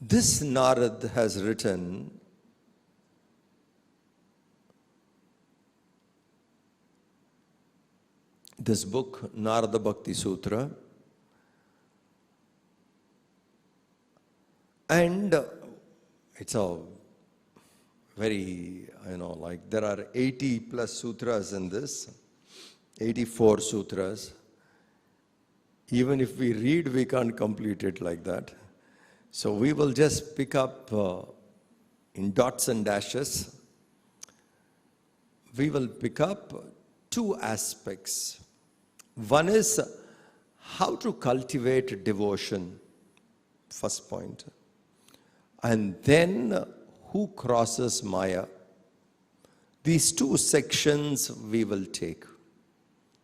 This Narad has written this book, Narada Bhakti Sutra, and it's a very, like there are 80 plus sutras in this, 84 sutras. Even if we read, we can't complete it like that. So we will just pick up in dots and dashes. We will pick up two aspects. One is how to cultivate devotion, first point. And then who crosses Maya. These two sections we will take.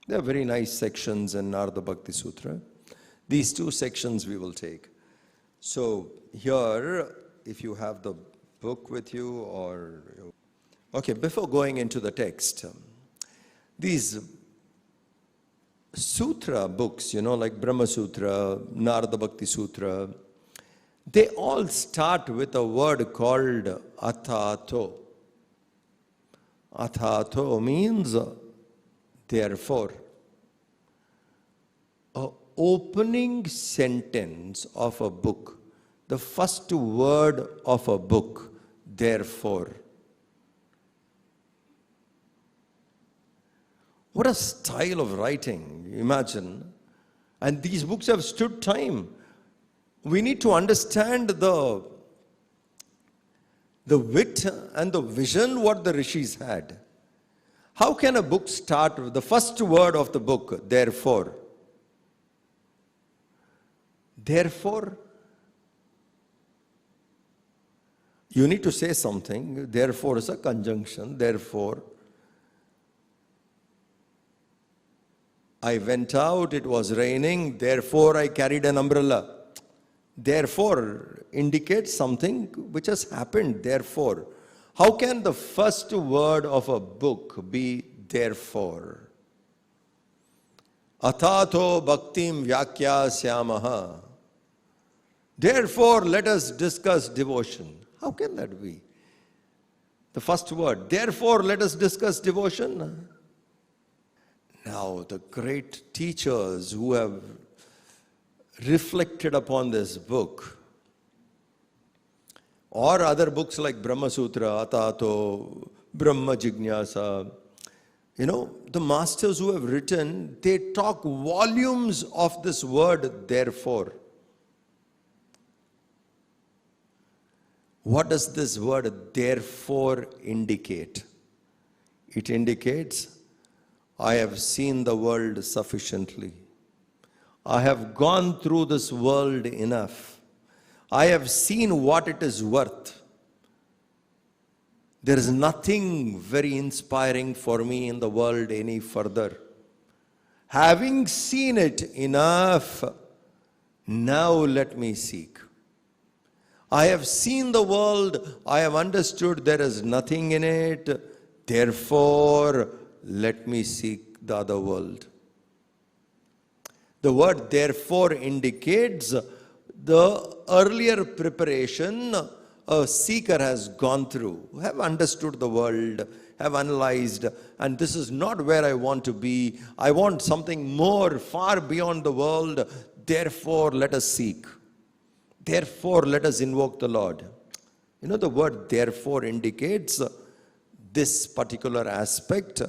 They are very nice sections in Narada Bhakti Sutra. These two sections we will take. So here, if you have the book with you or... Okay, before going into the text, these sutra books, like Brahma Sutra, Narada Bhakti Sutra, they all start with a word called athato. Athato means therefore. An opening sentence of a book, the first word of a book, therefore. What a style of writing, imagine. And these books have stood time. We need to understand the wit and the vision what the rishis had. How can a book start with the first word of the book, therefore? Therefore, you need to say something. Therefore is a conjunction. Therefore, I went out, it was raining, therefore I carried an umbrella. Therefore indicates something which has happened, therefore. How can the first word of a book be therefore? Athato bhaktim vyakyasyamaha. Therefore let us discuss devotion. How can that be? The first word, therefore let us discuss devotion. Now the great teachers who have reflected upon this book or other books like Brahma Sutra, Atato, Brahma Jignasa, the masters who have written, they talk volumes of this word therefore. What does this word therefore indicate? It indicates, I have seen the world sufficiently. I have gone through this world enough. I have seen what it is worth. There is nothing very inspiring for me in the world any further. Having seen it enough, now let me seek. I have seen the world. I have understood there is nothing in it. Therefore, let me seek the other world. The word therefore indicates the earlier preparation a seeker has gone through, have understood the world, have analyzed, and this is not where I want to be. I want something more, far beyond the world. Therefore, let us seek. Therefore, let us invoke the Lord. The word therefore indicates this particular aspect,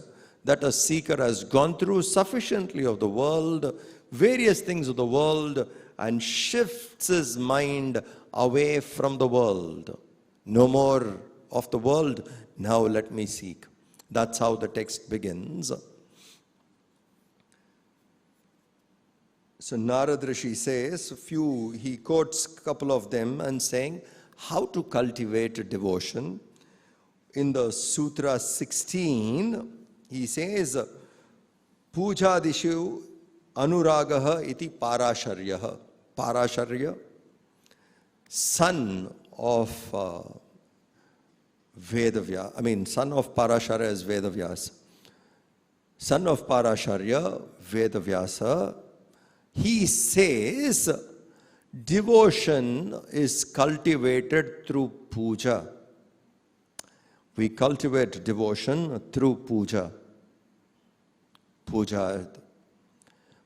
that a seeker has gone through sufficiently of the world, various things of the world, and shifts his mind away from the world. No more of the world, now let me seek. That's how the text begins. So Narad Rishi says, he quotes a couple of them and saying, how to cultivate devotion. In the Sutra 16, he says, Puja dishu anuragaha iti parasharyaha. Parasharya, son of Vedavyasa. Son of Parasharya is Vedavyasa. Son of Parasharya, Vedavyasa, he says, Devotion is cultivated through puja. We cultivate devotion through puja. Puja.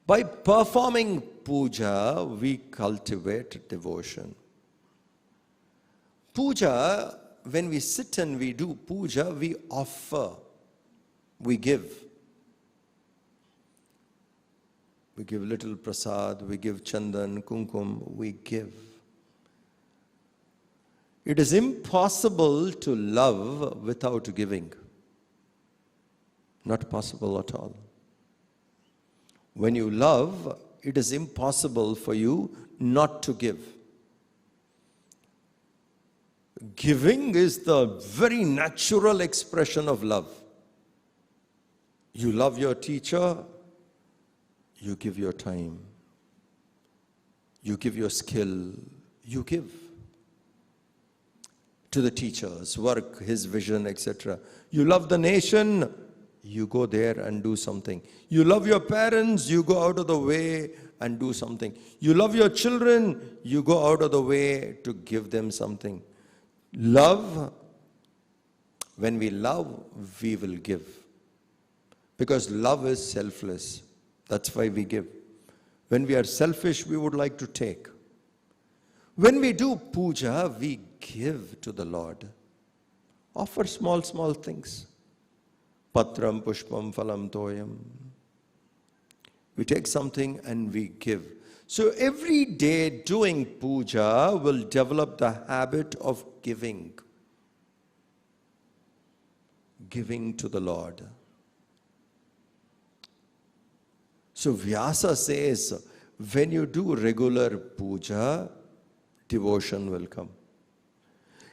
By performing puja, we cultivate devotion. Puja, when we sit and we do puja, we offer, we give. We give little prasad, we give chandan, kumkum, we give. It is impossible to love without giving. Not possible at all. When you love, it is impossible for you not to give. Giving is the very natural expression of love. You love your teacher, you give your time. You give your skill, you give. To the teacher's work, his vision, etc. You love the nation, you go there and do something. You love your parents, you go out of the way and do something. You love your children, you go out of the way to give them something. Love, when we love, we will give. Because love is selfless. That's why we give. When we are selfish, we would like to take. When we do puja, we give to the Lord. Offer small things. Patram, pushpam, phalam, toyam. We take something and we give. So every day doing puja will develop the habit of giving. Giving to the Lord. So Vyasa says, when you do regular puja, devotion will come.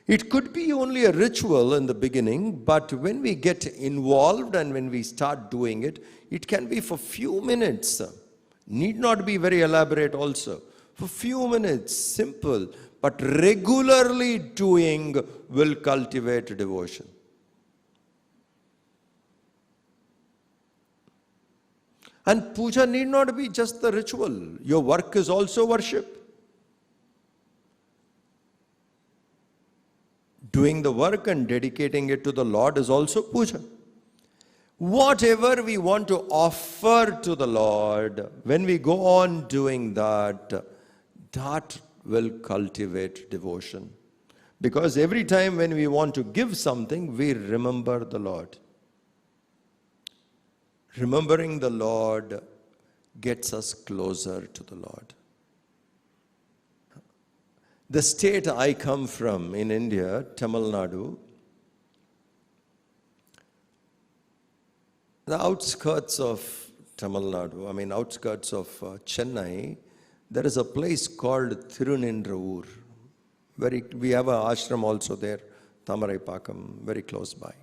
It could be only a ritual in the beginning, but when we get involved and when we start doing it, it can be for few minutes. Need not be very elaborate also. For few minutes, simple, but regularly doing will cultivate devotion. And puja need not be just the ritual. Your work is also worship. Doing the work and dedicating it to the Lord is also puja. Whatever we want to offer to the Lord, when we go on doing that, that will cultivate devotion. Because every time when we want to give something, we remember the Lord. Remembering the Lord gets us closer to the Lord. The state I come from in India, Tamil Nadu, the outskirts of Tamil Nadu, outskirts of Chennai, there is a place called Thirunendraur. We have an ashram also there, Thamaraipakam, very close by.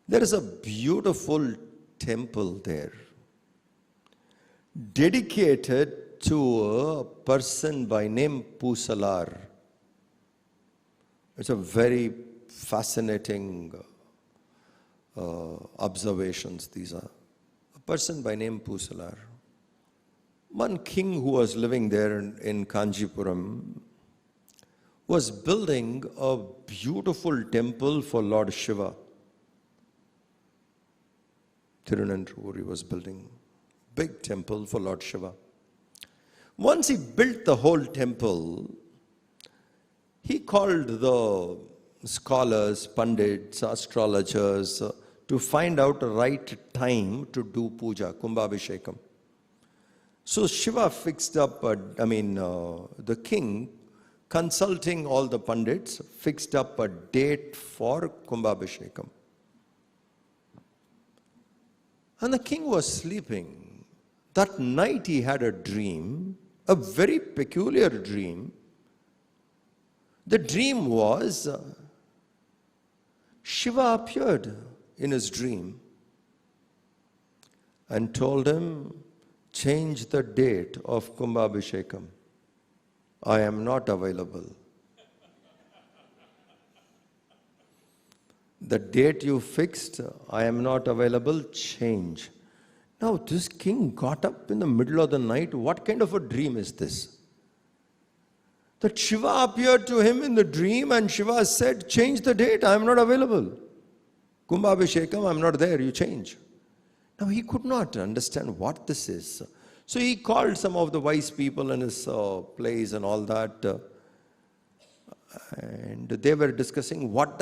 There is a beautiful temple there, dedicated to a person by name Pusalar. It's a very fascinating observations these are. A person by name Pusalar. One king who was living there in Kanjipuram was building a beautiful temple for Lord Shiva. Tirunendrauri was building big temple for Lord Shiva. Once he built the whole temple, he called the scholars, pandits, astrologers to find out the right time to do puja, Kumbhabhishekam. So Shiva fixed up, the king, consulting all the pandits, fixed up a date for Kumbhabhishekam. And the king was sleeping. That night he had a dream, a very peculiar dream. The dream was, Shiva appeared in his dream and told him, change the date of Kumbhabhishekam. I am not available. The date you fixed, I am not available, change. Now this king got up in the middle of the night. What kind of a dream is this? that Shiva appeared to him in the dream and Shiva said, change the date, I am not available. Kumbhabhishekam, I am not there, you change. Now he could not understand what this is. So he called some of the wise people in his place and all that. And they were discussing, what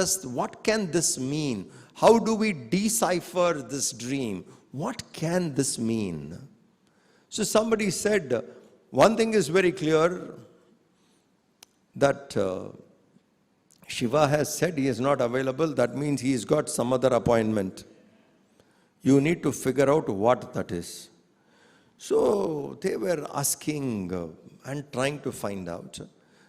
can this mean? How do we decipher this dream? What can this mean? So somebody said, one thing is very clear, that Shiva has said he is not available. That means he has got some other appointment. You need to figure out what that is. So they were asking and trying to find out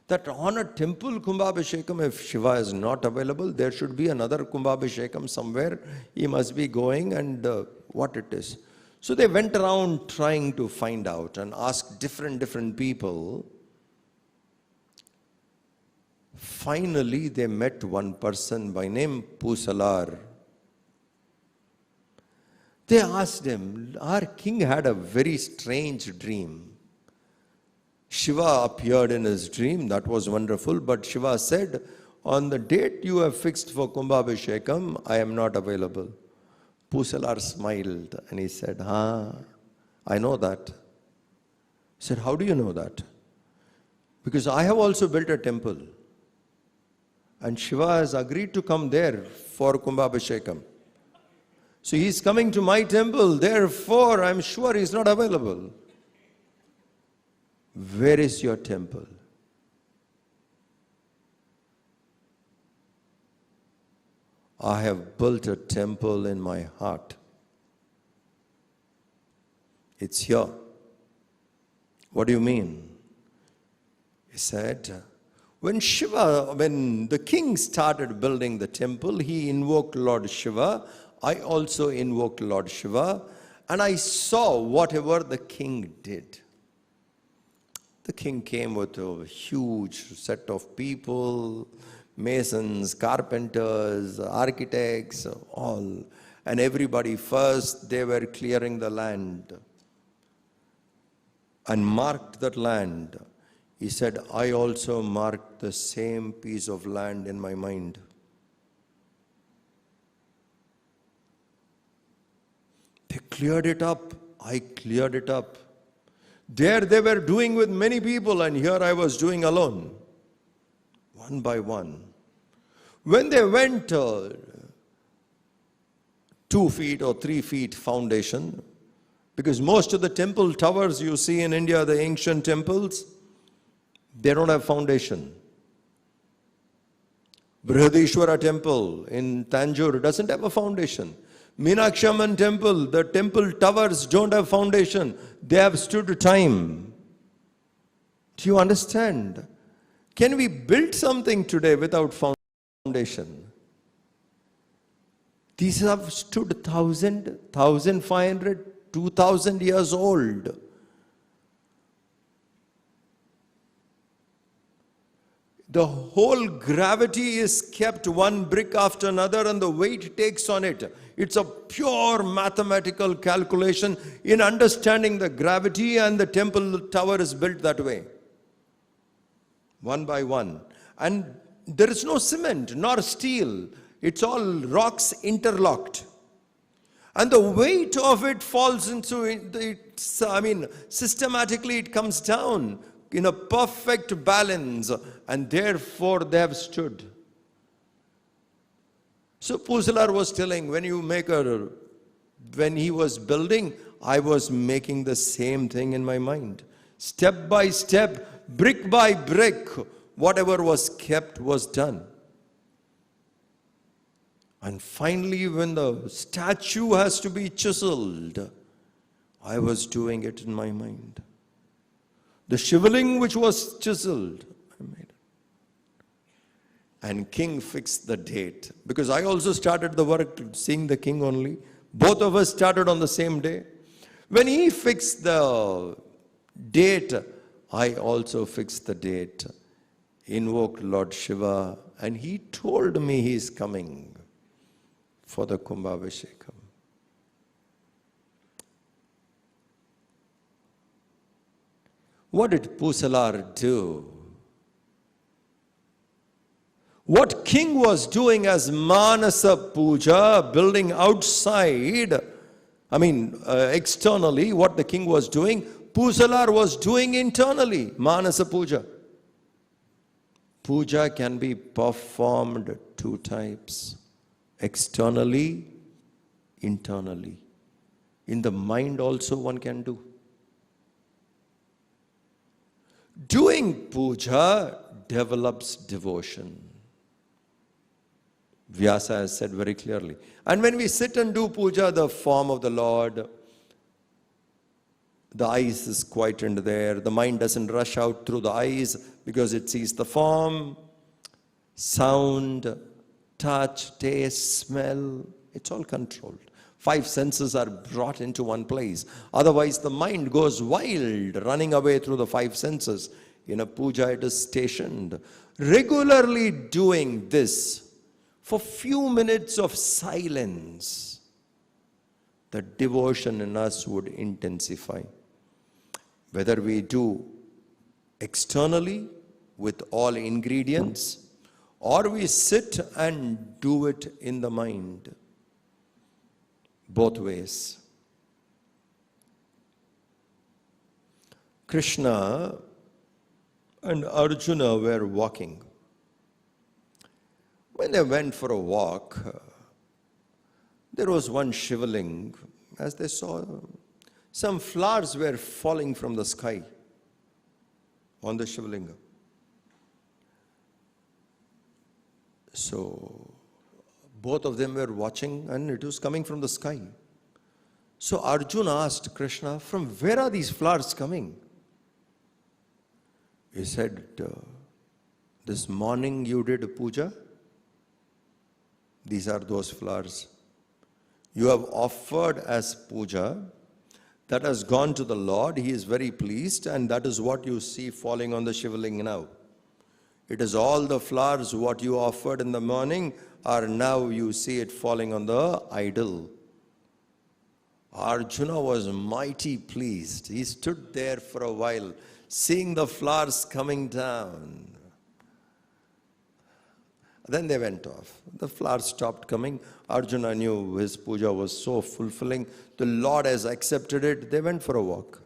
that on a temple Kumbhabhishekam, if Shiva is not available, there should be another Kumbhabhishekam somewhere. He must be going, and what it is. So they went around trying to find out and asked different people. Finally, they met one person by name Pusalar. They asked him, our king had a very strange dream. Shiva appeared in his dream, that was wonderful, but Shiva said, on the date you have fixed for Kumbhabhishekam, I am not available. Pusalar smiled and he said, I know that. He said, how do you know that? Because I have also built a temple. And Shiva has agreed to come there for Kumbhabhishekam. So he is coming to my temple, therefore I am sure he is not available. Where is your temple? I have built a temple in my heart. It's here. What do you mean? He said, when the king started building the temple, he invoked Lord Shiva. I also invoked Lord Shiva, and I saw whatever the king did. The king came with a huge set of people, masons, carpenters, architects, all. And everybody first, they were clearing the land and marked that land. He said, I also marked the same piece of land in my mind. They cleared it up. I cleared it up. There they were doing with many people, and here I was doing alone, one by one. When they went 2 feet or 3 feet foundation, because most of the temple towers you see in India, the ancient temples, they don't have foundation. Brihadishwara temple in Tanjore doesn't have a foundation. Meenakshi Amman temple, the temple towers don't have foundation. They have stood time. Do you understand? Can we build something today without foundation? These have stood 1,000, 1,500, 2,000 years old. The whole gravity is kept one brick after another and the weight takes on it. It's a pure mathematical calculation in understanding the gravity, and the temple tower is built that way. One by one. And there is no cement nor steel. It's all rocks interlocked. And the weight of it falls into it, systematically it comes down in a perfect balance, and therefore they have stood. So Pusalar was telling, when he was building, I was making the same thing in my mind. Step by step, brick by brick, whatever was kept was done. And finally, when the statue has to be chiseled, I was doing it in my mind. The Shivaling which was chiseled, I made it. And king fixed the date. Because I also started the work seeing the king only. Both of us started on the same day. When he fixed the date, I also fixed the date. Invoked Lord Shiva, and he told me he is coming for the Kumbhabhishekam. What did Pusalar do? What king was doing as Manasa Puja, building outside, externally, what the king was doing, Pusalar was doing internally, Manasa Puja. Puja can be performed two types, externally, internally. In the mind also one can do. Doing puja develops devotion. Vyasa has said very clearly. And when we sit and do puja, the form of the Lord, the eyes is quietened there. The mind doesn't rush out through the eyes because it sees the form, sound, touch, taste, smell. It's all controlled. 5 senses are brought into one place. Otherwise, the mind goes wild, running away through the 5 senses. In a puja, it is stationed. Regularly doing this, for few minutes of silence, the devotion in us would intensify. Whether we do externally with all ingredients, or we sit and do it in the mind. Both ways. Krishna and Arjuna were walking. When they went for a walk, there was one shivaling. As they saw, some flowers were falling from the sky on the shivalinga. So, both of them were watching and it was coming from the sky. So Arjuna asked Krishna, from where are these flowers coming? He said, this morning you did a puja. These are those flowers. You have offered as puja. That has gone to the Lord. He is very pleased, and that is what you see falling on the shivalinga now. It is all the flowers what you offered in the morning are now you see it falling on the idol. Arjuna was mighty pleased. He stood there for a while, seeing the flowers coming down. Then they went off. The flowers stopped coming. Arjuna knew his puja was so fulfilling. The Lord has accepted it. They went for a walk.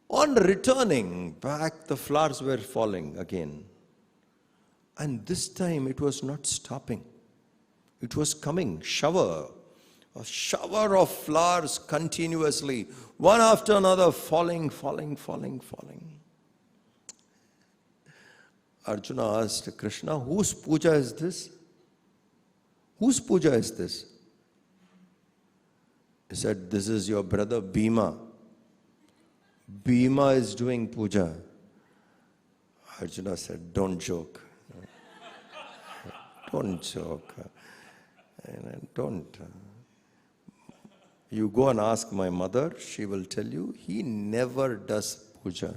On returning back, the flowers were falling again. And this time it was not stopping. It was coming, a shower of flowers continuously, one after another, falling. Arjuna asked Krishna, whose puja is this? Whose puja is this? He said, this is your brother Bhima. Bhima is doing puja. Arjuna said, don't joke. Don't joke. Don't. You go and ask my mother, she will tell you, he never does puja.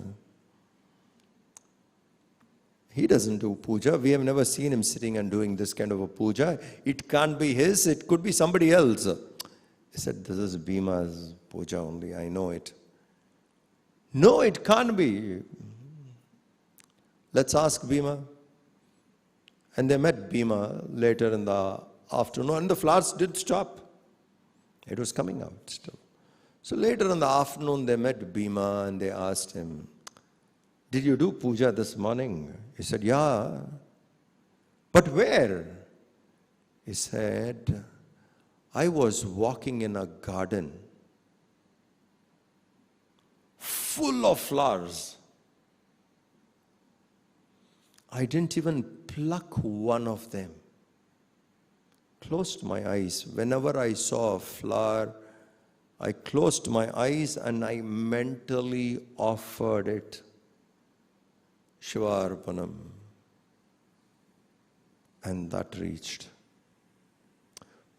He doesn't do puja. We have never seen him sitting and doing this kind of a puja. It can't be his, it could be somebody else. He said, this is Bhima's puja only, I know it. No, it can't be. Let's ask Bhima. And they met Bhima later in the afternoon, and the flowers did stop. It was coming out still. So later in the afternoon, they met Bhima and they asked him, did you do puja this morning? He said, yeah. But where? He said, I was walking in a garden full of flowers. I didn't even pluck one of them. Closed my eyes. Whenever I saw a flower, I closed my eyes and I mentally offered it. Shivarpanam. And that reached.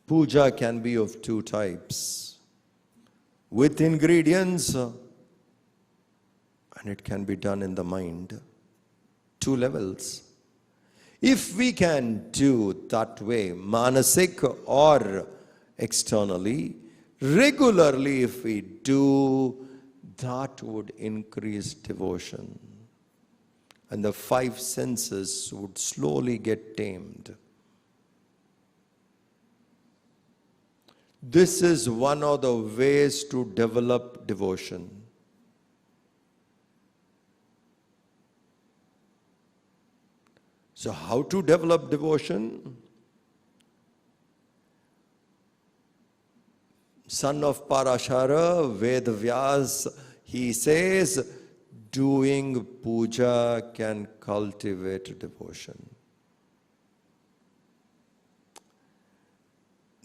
Puja can be of two types. With ingredients, and it can be done in the mind. 2 levels. If we can do that way, manasik or externally, regularly if we do, that would increase devotion. and the five senses would slowly get tamed. This is one of the ways to develop devotion. So how to develop devotion? Son of Parashara, Vedavyas, he says, doing puja can cultivate devotion.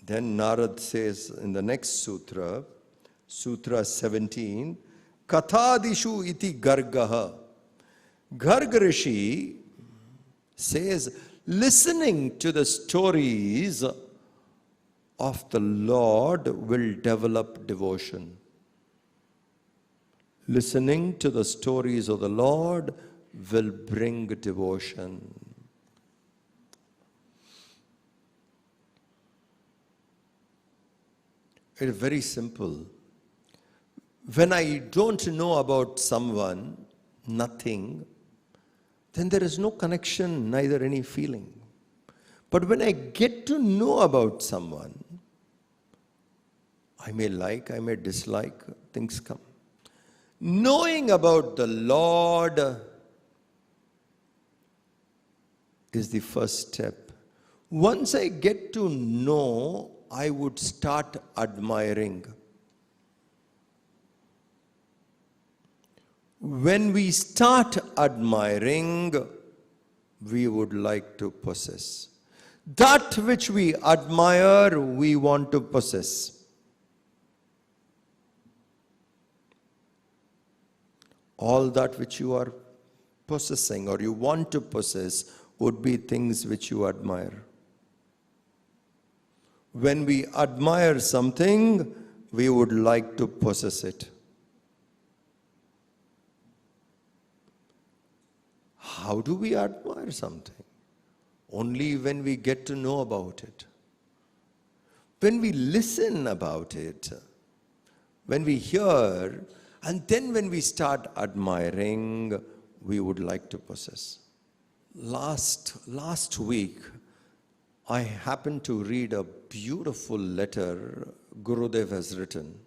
Then Narad says in the next sutra, Sutra 17, Kathadishu iti gargaha. Garg Rishi says, listening to the stories of the Lord will develop devotion. Listening to the stories of the Lord will bring devotion. It is very simple. When I don't know about someone, nothing, then there is no connection, neither any feeling. But when I get to know about someone, I may like, I may dislike, things come. Knowing about the Lord is the first step. Once I get to know, I would start admiring. When we start admiring, we would like to possess. That which we admire, we want to possess. All that which you are possessing or you want to possess would be things which you admire. When we admire something, we would like to possess it. How do we admire something? Only when we get to know about it. When we listen about it, when we hear, and then when we start admiring, we would like to possess. Last week, I happened to read a beautiful letter Gurudev has written.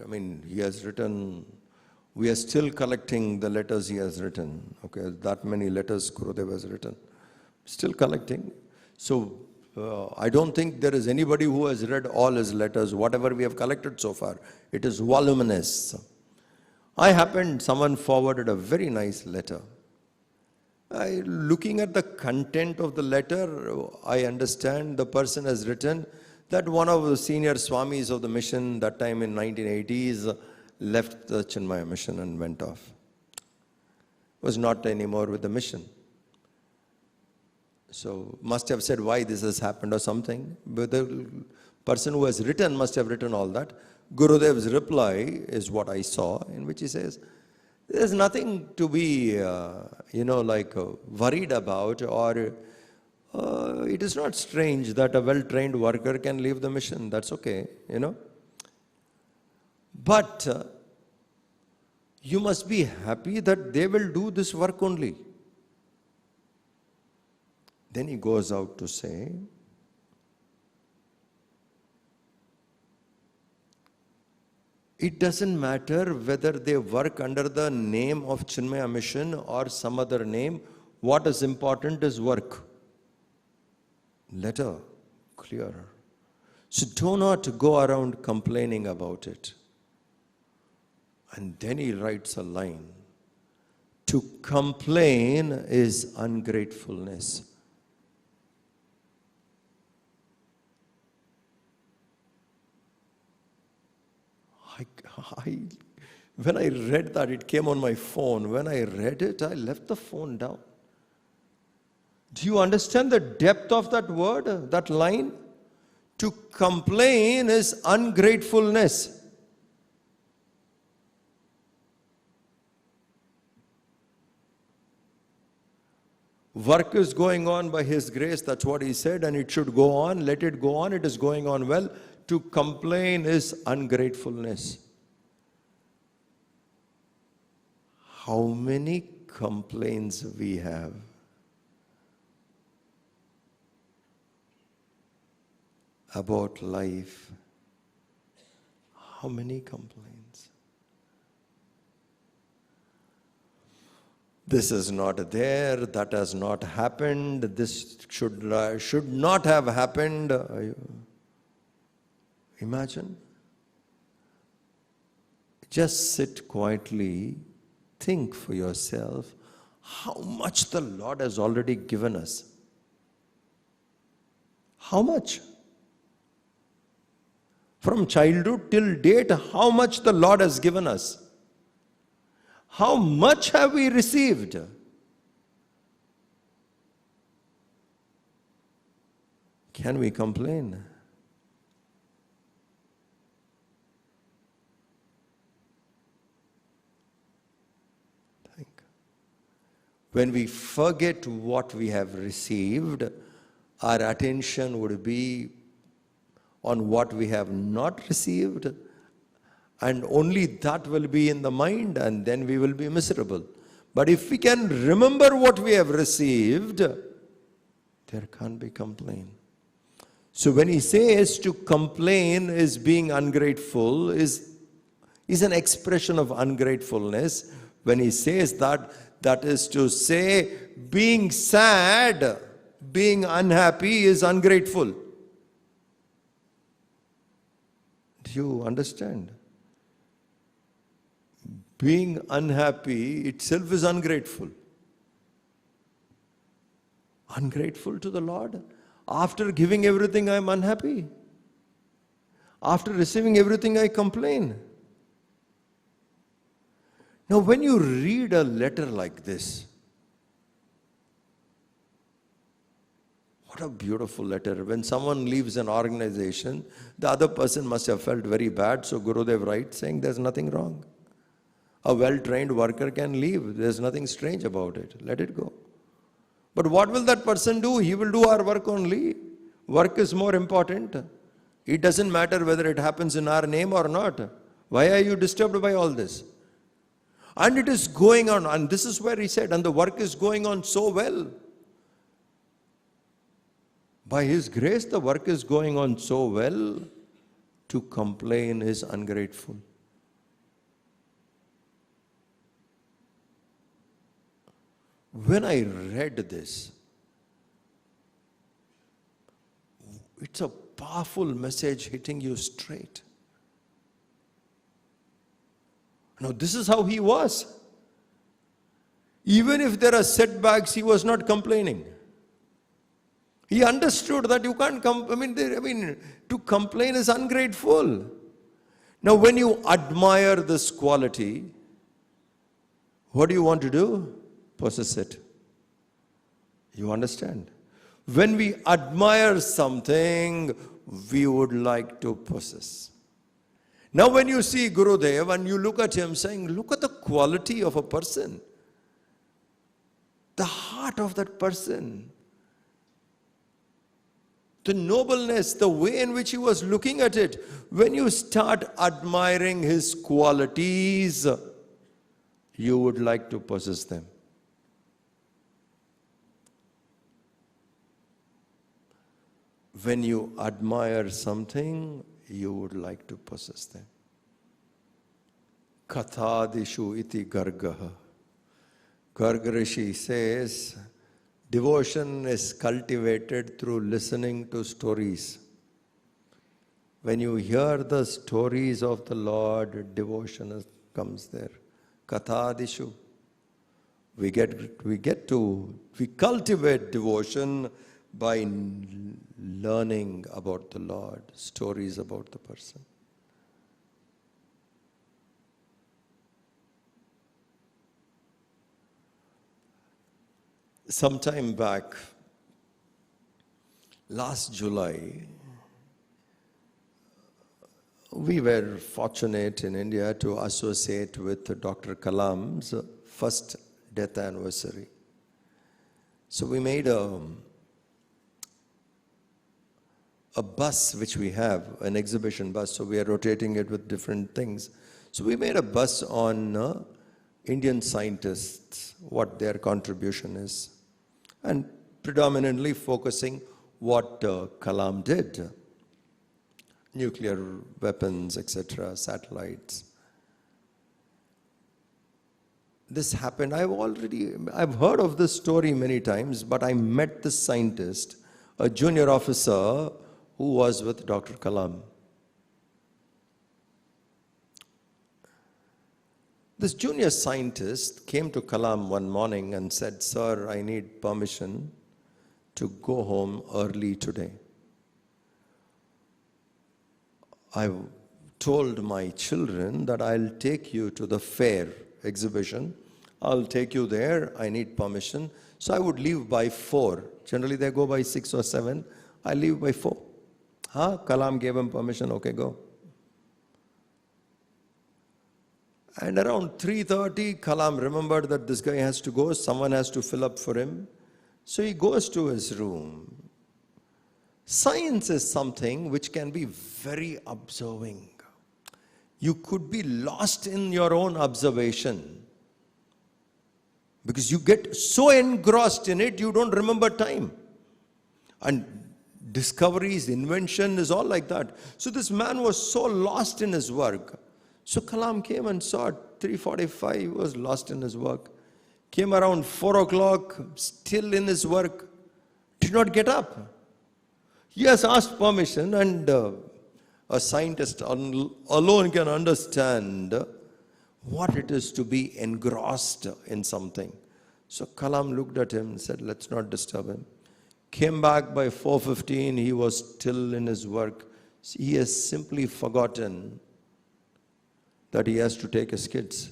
I mean, he has written, we are still collecting the letters he has written. Okay, that many letters Gurudev has written. Still collecting. So, I don't think there is anybody who has read all his letters, whatever we have collected so far. It is voluminous. Someone forwarded a very nice letter. Looking at the content of the letter, I understand the person has written that one of the senior Swamis of the mission, that time in 1980s, left the Chinmaya mission and went off. Was not anymore with the mission. So, must have said why this has happened or something. But the person who has written must have written all that. Gurudev's reply is what I saw, in which he says, there's nothing to be, worried about, or it is not strange that a well-trained worker can leave the mission. That's okay, But you must be happy that they will do this work only. Then he goes out to say, it doesn't matter whether they work under the name of Chinmaya Mission or some other name. What is important is work. Letter, clear. So do not go around complaining about it. And then he writes a line. To complain is ungratefulness. When I read that, it came on my phone. When I read it, I left the phone down. Do you understand the depth of that word, that line? To complain is ungratefulness. Work is going on by His grace, that's what He said, and it should go on. Let it go on, it is going on well. To complain is ungratefulness. how many complaints we have. About life. How many complaints? This is not there, that has not happened, this should not have happened. Imagine. Just sit quietly, think for yourself how much the Lord has already given us. How much? From childhood till date, how much the Lord has given us. How much have we received? Can we complain? Think. When we forget what we have received, our attention would be on what we have not received, and only that will be in the mind, and then we will be miserable. But if we can remember what we have received, there can't be complaint. So when he says to complain is being ungrateful, is an expression of ungratefulness. When he says that, that is to say being sad, being unhappy is ungrateful. Do you understand? Being unhappy itself is ungrateful. Ungrateful to the Lord. After giving everything, I am unhappy. After receiving everything, I complain. Now, when you read a letter like this, what a beautiful letter. When someone leaves an organization, the other person must have felt very bad, so Gurudev writes saying there's nothing wrong. A well-trained worker can leave. There's nothing strange about it. Let it go. But what will that person do? He will do our work only. Work is more important. It doesn't matter whether it happens in our name or not. Why are you disturbed by all this? And it is going on. And this is where he said, and the work is going on so well. By his grace, the work is going on so well. To complain is ungrateful. When I read this, it's a powerful message hitting you straight. Now, this is how he was. Even if there are setbacks, he was not complaining. He understood that you can't to complain is ungrateful. Now, when you admire this quality, what do you want to do? Possess it. You understand? When we admire something, we would like to possess. Now when you see Gurudev and you look at him saying, look at the quality of a person. The heart of that person. The nobleness, the way in which he was looking at it. When you start admiring his qualities, you would like to possess them. When you admire something, you would like to possess them. Kathadishu iti gargaha. Garg Rishi says, devotion is cultivated through listening to stories. When you hear the stories of the Lord, devotion comes there. Kathadishu. We cultivate devotion by learning about the Lord, stories about the person. Some time back, last July, we were fortunate in India to associate with Dr. Kalam's first death anniversary. So we made a bus which we have, an exhibition bus, so we are rotating it with different things. So we made a bus on Indian scientists, what their contribution is, and predominantly focusing what Kalam did. Nuclear weapons, etc., satellites. This happened, I've heard of this story many times, but I met this scientist, a junior officer who was with Dr. Kalam. This junior scientist came to Kalam one morning and said, "Sir, I need permission to go home early today. I told my children that I'll take you to the fair exhibition. I'll take you there. I need permission." So I would leave by 4. Generally they go by 6 or 7. I leave by 4. Kalam gave him permission. Okay, go. And around 3:30, Kalam remembered that this guy has to go. Someone has to fill up for him. So he goes to his room. Science is something which can be very observing. You could be lost in your own observation because you get so engrossed in it, you don't remember time. And discoveries, invention is all like that. So this man was so lost in his work. So Kalam came and saw at 3:45, he was lost in his work. Came around 4 o'clock, still in his work, did not get up. He has asked permission, and a scientist alone can understand what it is to be engrossed in something. So Kalam looked at him and said, "Let's not disturb him." Came back by 4:15, he was still in his work. He has simply forgotten that he has to take his kids.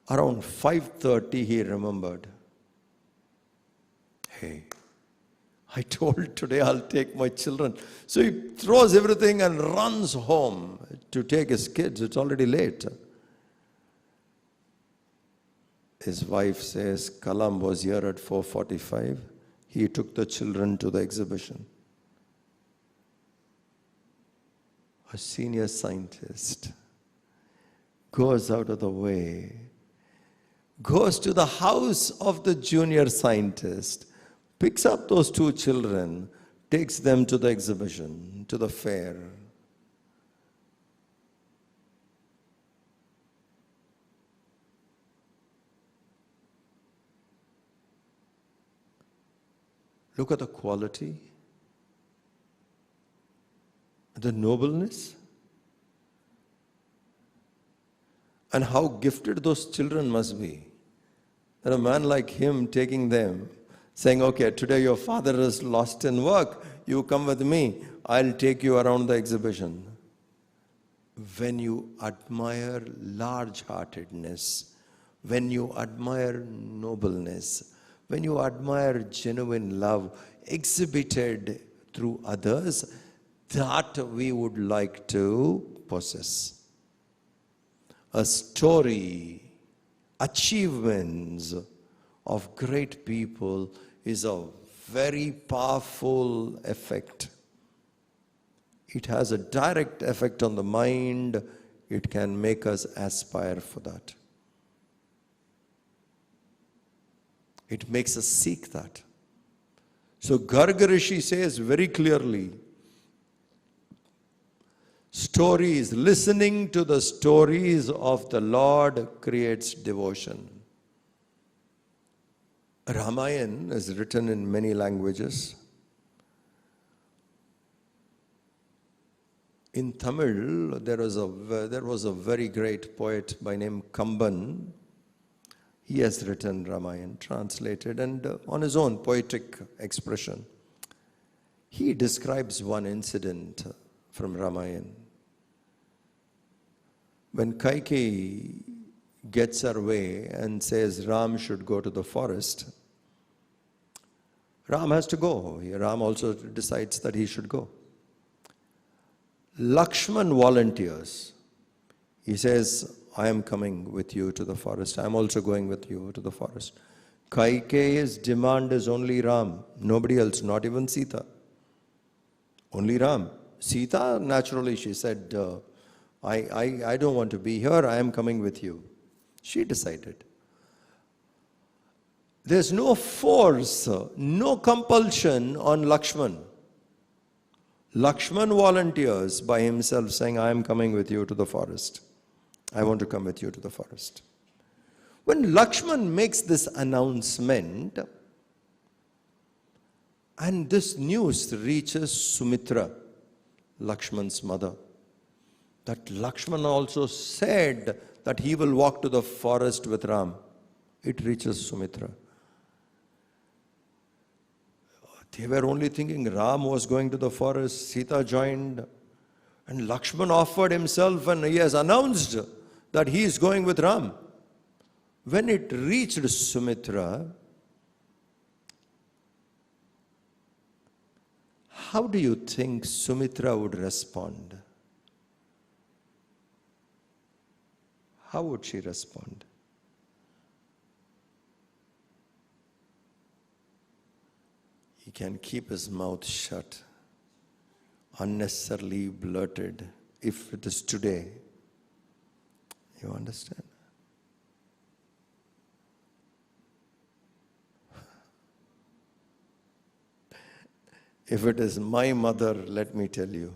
Around 5:30, he remembered, "Hey, I told today I'll take my children." So he throws everything and runs home to take his kids. It's already late. His wife says, "Kalam was here at 4:45. He took the children to the exhibition." A senior scientist goes out of the way, goes to the house of the junior scientist, picks up those 2 children, takes them to the exhibition, to the fair. Look at the quality, the nobleness, and how gifted those children must be. That a man like him taking them, saying, "Okay, today your father is lost in work. You come with me. I'll take you around the exhibition." When you admire large-heartedness, when you admire nobleness, when you admire genuine love exhibited through others, that we would like to possess. A story, achievements of great people is a very powerful effect. It has a direct effect on the mind. It can make us aspire for that. It makes us seek that. So Garga Rishi says very clearly, stories, listening to the stories of the Lord creates devotion. Ramayana is written in many languages. In Tamil, there was a very great poet by name Kamban. He has written Ramayana, translated, and on his own poetic expression. He describes one incident from Ramayana. When Kaikeyi gets her way and says Ram should go to the forest, Ram has to go. Ram also decides that he should go. Lakshman volunteers. He says, "I am coming with you to the forest. I am also going with you to the forest." Kaikeyi's demand is only Ram, nobody else, not even Sita. Only Ram. Sita, naturally, she said, I don't want to be here, I am coming with you. She decided. There's no force, no compulsion on Lakshman. Lakshman volunteers by himself saying, I am coming with you to the forest. I want to come with you to the forest. When Lakshman makes this announcement, and this news reaches Sumitra, Lakshman's mother, that Lakshman also said that he will walk to the forest with Ram. It reaches Sumitra. They were only thinking Ram was going to the forest, Sita joined, and Lakshman offered himself and he has announced that he is going with Ram. When it reached Sumitra, how do you think Sumitra would respond? How would she respond? He can keep his mouth shut, unnecessarily blurted, if it is today. You understand? If it is my mother, let me tell you,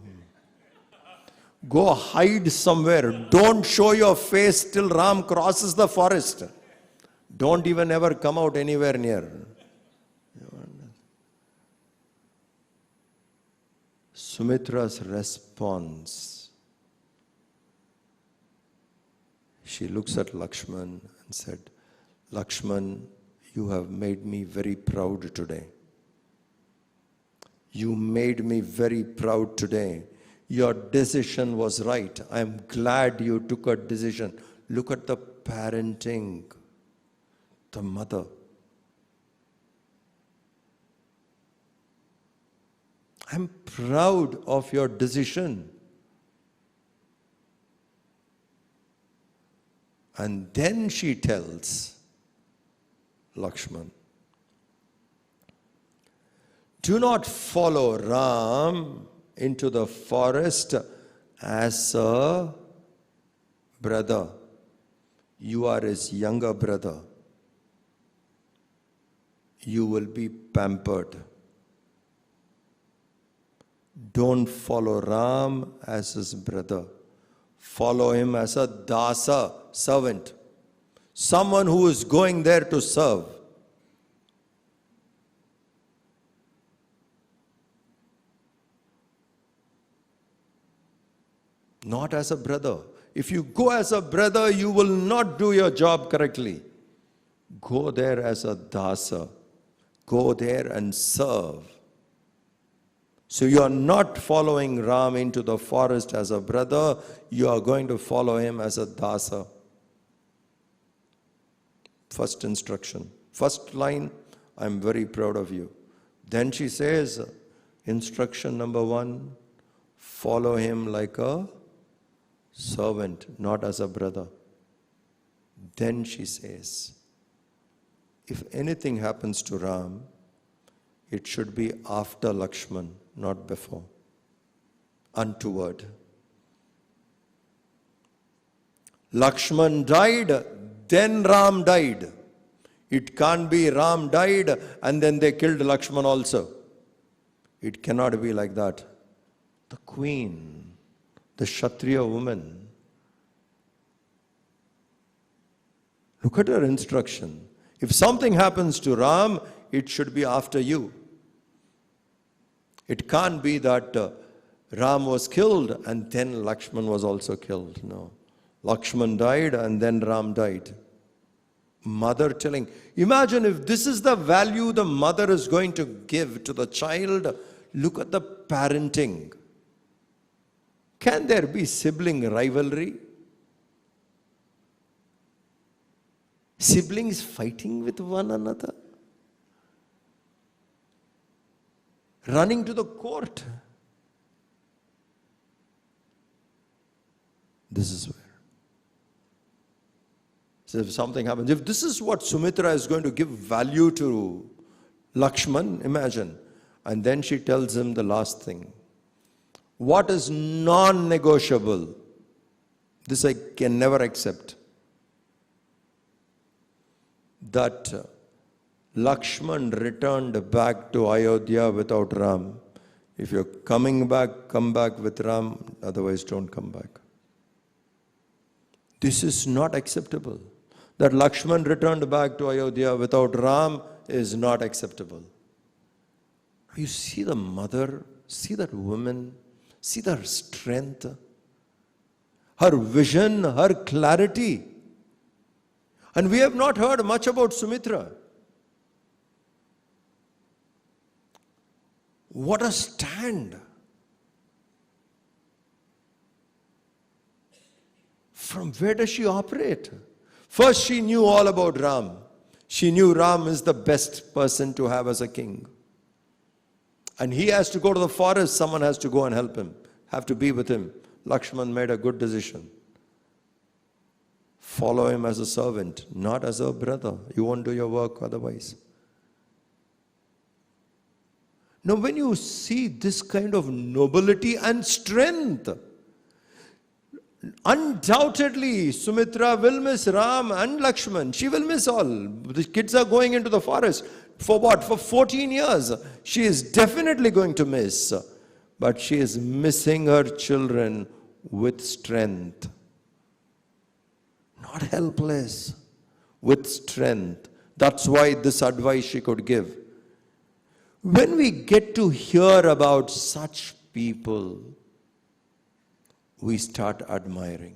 go hide somewhere. Don't show your face till Ram crosses the forest. Don't even ever come out anywhere near. Sumitra's response. She looks at Lakshman and said, Lakshman, you have made me very proud today. You made me very proud today. Your decision was right. I am glad you took a decision. Look at the parenting, the mother. I'm proud of your decision. And then she tells Lakshman, do not follow Ram into the forest as a brother. You are his younger brother. You will be pampered. Don't follow Ram as his brother. Follow him as a dasa, servant. Someone who is going there to serve. Not as a brother. If you go as a brother, you will not do your job correctly. Go there as a dasa. Go there and serve. So you are not following Ram into the forest as a brother, you are going to follow him as a dasa. First instruction. First line, I am very proud of you. Then she says, instruction number 1, follow him like a servant, not as a brother. Then she says, if anything happens to Ram, it should be after Lakshman, not before. Untoward. Lakshman died, then Ram died. It can't be Ram died and then they killed Lakshman also. It cannot be like that. The queen, the Kshatriya woman, look at her instruction. If something happens to Ram, it should be after you. It can't be that Ram was killed and then Lakshman was also killed. No. Lakshman died and then Ram died. Mother telling, imagine if this is the value the mother is going to give to the child, look at the parenting. Can there be sibling rivalry? Siblings fighting with one another? Running to the court? This is where. So if something happens, if this is what Sumitra is going to give value to Lakshman, imagine. And then she tells him the last thing. What is non-negotiable? This I can never accept. that Lakshman returned back to Ayodhya without Ram. If you're coming back, come back with Ram, otherwise don't come back. This is not acceptable. That Lakshman returned back to Ayodhya without Ram is not acceptable. You see the mother, see that woman, see her strength, her vision, her clarity. And we have not heard much about Sumitra. What a stand! From where does she operate? First, she knew all about Ram. She knew Ram is the best person to have as a king. And he has to go to the forest, someone has to go and help him, have to be with him. Lakshman made a good decision. Follow him as a servant, not as a brother. You won't do your work otherwise. Now, when you see this kind of nobility and strength, undoubtedly Sumitra will miss Ram and Lakshman. She will miss all. The kids are going into the forest. For what? For 14 years. She is definitely going to miss. But she is missing her children with strength. Not helpless. With strength. That's why this advice she could give. When we get to hear about such people, we start admiring.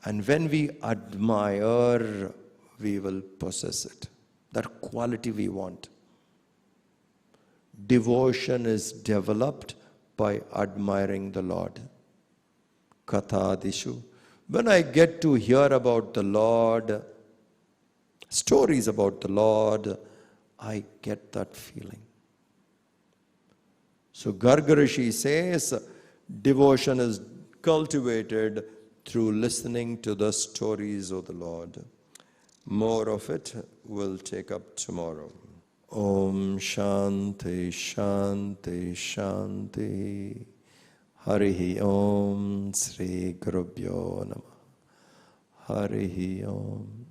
And when we admire, we will possess it. That quality we want. Devotion is developed by admiring the Lord. Kathadishu. When I get to hear about the Lord, stories about the Lord, I get that feeling. So Gargarishi says, devotion is cultivated through listening to the stories of the Lord. More of it we'll take up tomorrow. Om Shanti Shanti Shanti. Harihi Om Sri Gurubhyo Namah. Harihi Om.